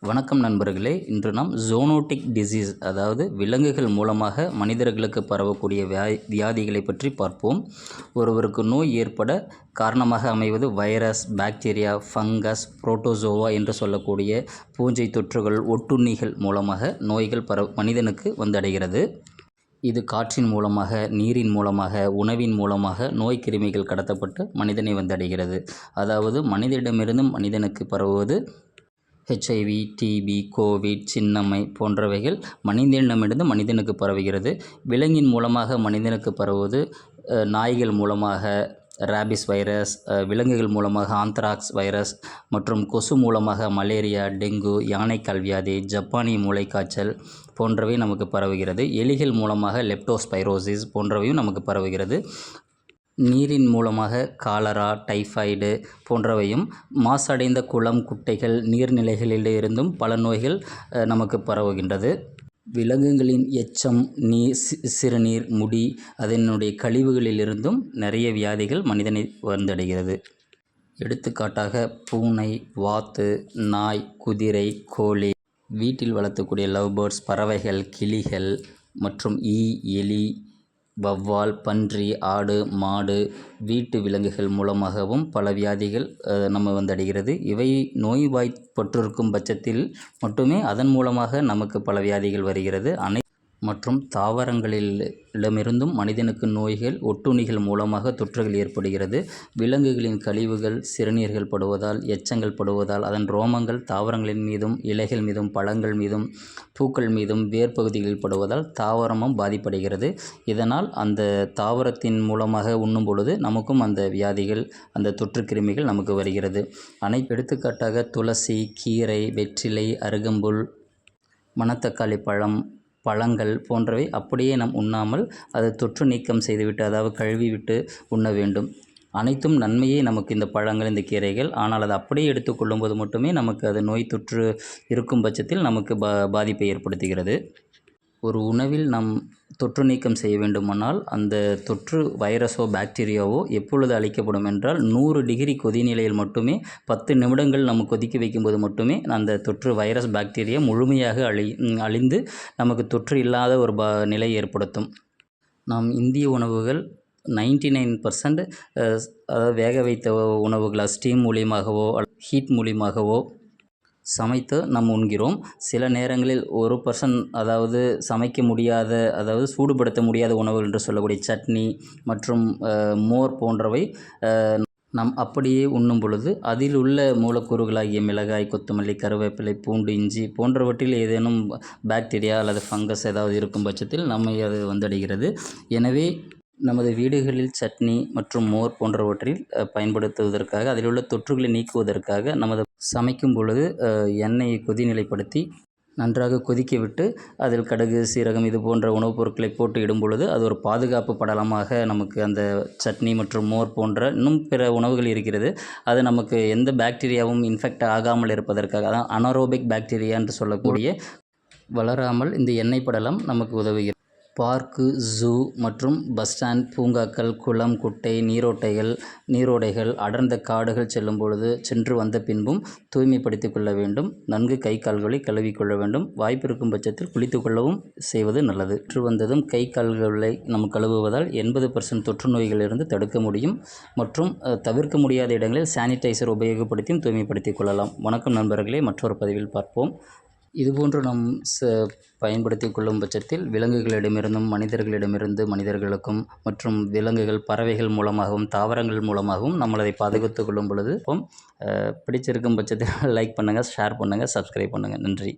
வணக்கம் நண்பர்களே. இன்று நாம் ஜூனோட்டிக் டிசீஸ், அதாவது விலங்குகள் மூலமாக மனிதர்களுக்கு பரவக்கூடிய வியாதிகளை பற்றி பார்ப்போம். ஒருவருக்கு நோய் ஏற்பட காரணமாக அமைவது வைரஸ், பாக்டீரியா, ஃபங்கஸ், புரோட்டோசோவா என்று சொல்லக்கூடிய பூஞ்சை தொற்றுகள், ஒட்டுண்ணிகள் மூலமாக நோய்கள் மனிதனுக்கு வந்தடைகிறது. இது காற்றின் மூலமாக, நீரின் மூலமாக, உணவின் மூலமாக நோய் கிருமிகள் கடத்தப்பட்டு மனிதனை வந்தடைகிறது. அதாவது மனிதனிடமிருந்து மனிதனுக்கு பரவுவது HIV, TB, கோவிட், சின்னம்மை போன்றவைகள் மனிதனிடமிருந்து மனிதனுக்கு பரவுகிறது. விலங்கின் மூலமாக மனிதனுக்கு பரவுவது நாய்கள் மூலமாக ரேபிஸ் வைரஸ், விலங்குகள் மூலமாக ஆந்த்ராக்ஸ் வைரஸ் மற்றும் கொசு மூலமாக மலேரியா, டெங்கு, யானைக்கால் வியாதி, ஜப்பானிய மூளைக்காய்ச்சல் போன்றவை நமக்கு பரவுகிறது. எலிகள் மூலமாக லெப்டோஸ்பைரோசிஸ் போன்றவையும் நமக்கு பரவுகிறது. நீரின் மூலமாக காலரா, டைஃபாய்டு போன்றவையும், மாசடைந்த குளம், குட்டைகள், நீர்நிலைகளிலிருந்தும் பல நோய்கள் நமக்கு பரவுகின்றது. விலங்குகளின் எச்சம், நீர், சிறுநீர், முடி, அதனுடைய கழிவுகளிலிருந்தும் நிறைய வியாதிகள் மனிதனை வந்தடைகிறது. எடுத்துக்காட்டாக பூனை, வாத்து, நாய், குதிரை, கோழி, வீட்டில் வளர்த்தக்கூடிய லவ் பேர்ட்ஸ், பறவைகள், கிளிகள் மற்றும் எலி, வௌவால், பன்றி, ஆடு, மாடு, வீட்டு விலங்குகள் மூலமாகவும் பல வியாதிகள் நம்ம வந்தடைகிறது. இவை நோய்வாய்ப்பட்டிருக்கும் பட்சத்தில் மட்டுமே அதன் மூலமாக நமக்கு பல வியாதிகள் வருகிறது. மற்றும் தாவரங்களிடமிருந்தும் மனிதனுக்கு நோய்கள், ஒட்டுண்ணிகள் மூலமாக தொற்றுகள் ஏற்படுகிறது. விலங்குகளின் கழிவுகள், சிறுநீர்கள் படுவதால், எச்சங்கள் படுவதால், அதன் ரோமங்கள் தாவரங்களின் மீதும், இலைகள் மீதும், பழங்கள் மீதும், பூக்கள் மீதும், வேர்பகுதிகளில் படுவதால் தாவரமும் பாதிப்படைகிறது. இதனால் அந்த தாவரத்தின் மூலமாக உண்ணும் பொழுது நமக்கும் அந்த வியாதிகள், அந்த தொற்று கிருமிகள் நமக்கு வருகிறது. எடுத்துக்காட்டாக துளசி, கீரை, வெற்றிலை, அருகம்புல், மணத்தக்காளி பழங்கள் போன்றவை அப்படியே நாம் உண்ணாமல் அதை தொற்று நீக்கம் செய்துவிட்டு, அதாவது கழுவி விட்டு உண்ண வேண்டும். அனைத்தும் நன்மையே நமக்கு இந்த பழங்கள், இந்த கீரைகள். ஆனால் அதை அப்படியே எடுத்துக்கொள்ளும்போது மட்டுமே நமக்கு அது நோய் தொற்று இருக்கும் பட்சத்தில் நமக்கு பாதிப்பை ஏற்படுத்துகிறது. ஒரு உணவில் நாம் தொற்று நீக்கம் செய்ய வேண்டுமானால் அந்த தொற்று வைரஸோ பாக்டீரியாவோ எப்பொழுது அழிக்கப்படும் என்றால் 100 டிகிரி கொதிநிலையில் மட்டுமே 10 நிமிடங்கள் நம்ம கொதிக்க வைக்கும்போது மட்டுமே அந்த தொற்று வைரஸ், பாக்டீரியா முழுமையாக அழிந்து நமக்கு தொற்று இல்லாத ஒரு நிலை ஏற்படுத்தும். நாம் இந்திய உணவுகள் 99% அதாவது வேக வைத்த உணவுகளாக, ஸ்டீம் மூலியமாகவோ ஹீட் மூலியமாகவோ சமைத்து நாம் உண்கிறோம். சில நேரங்களில் 1% அதாவது சமைக்க முடியாத, அதாவது சூடுபடுத்த முடியாத உணவுகள் என்று சொல்லக்கூடிய சட்னி மற்றும் மோர் போன்றவை நாம் அப்படியே உண்ணும் பொழுது அதில் உள்ள மூலக்கூறுகளாகிய மிளகாய், கொத்தமல்லி, கருவேப்பிலை, பூண்டு, இஞ்சி போன்றவற்றில் ஏதேனும் பாக்டீரியா அல்லது ஃபங்கஸ் ஏதாவது இருக்கும் பட்சத்தில் நம்மை அது வந்தடைகிறது. எனவே நமது வீடுகளில் சட்னி மற்றும் மோர் போன்றவற்றில் பயன்படுத்துவதற்காக, அதில் உள்ள தொற்றுகளை நீக்குவதற்காக நமது சமைக்கும் பொழுது எண்ணெயை கொதிநிலைப்படுத்தி நன்றாக கொதிக்க விட்டு அதில் கடுகு, சீரகம் இது போன்ற உணவுப் பொருட்களை போட்டு இடும் பொழுது அது ஒரு பாதுகாப்பு படலமாக நமக்கு அந்த சட்னி மற்றும் மோர் போன்ற இன்னும் பிற உணவுகள் இருக்கிறது. அது நமக்கு எந்த பாக்டீரியாவும் இன்ஃபெக்ட் ஆகாமல் இருப்பதற்காக, அதான் அனரோபிக் பாக்டீரியா என்று சொல்லக்கூடிய வளராமல் இந்த எண்ணெய் படலம் நமக்கு உதவுகிறது. பார்க்கு, ஜூ மற்றும் பஸ் ஸ்டாண்ட், பூங்காக்கள், குளம், குட்டை, நீரோடைகள், அடர்ந்த காடுகள் சென்று வந்த பின்பும் தூய்மைப்படுத்திக் கொள்ள வேண்டும். நன்கு கை கால்களை கழுவிக்கொள்ள வேண்டும். வாய்ப்பு இருக்கும் பட்சத்தில் குளித்து கொள்ளவும் செய்வது நல்லது. தொற்று வந்ததும் கை கால்களை நாம் கழுவுவதால் 80% தொற்று நோய்களிலிருந்து தடுக்க முடியும். மற்றும் தவிர்க்க முடியாத இடங்களில் சானிடைசர் உபயோகப்படுத்தியும் தூய்மைப்படுத்திக் கொள்ளலாம். வணக்கம் நண்பர்களே, மற்றொரு பதிவில் பார்ப்போம். இதுபோன்று நாம் பயன்படுத்தி கொள்ளும் பட்சத்தில் விலங்குகளிடமிருந்தும் மனிதர்களுக்கும் மற்றும் விலங்குகள், பறவைகள் மூலமாகவும் தாவரங்கள் மூலமாகவும் நம்மளை பாதுகாத்து கொள்ளும் பொழுது பிடிச்சிருக்கும் பட்சத்தில் லைக் பண்ணுங்கள், ஷேர் பண்ணுங்கள், சப்ஸ்கிரைப் பண்ணுங்கள். நன்றி.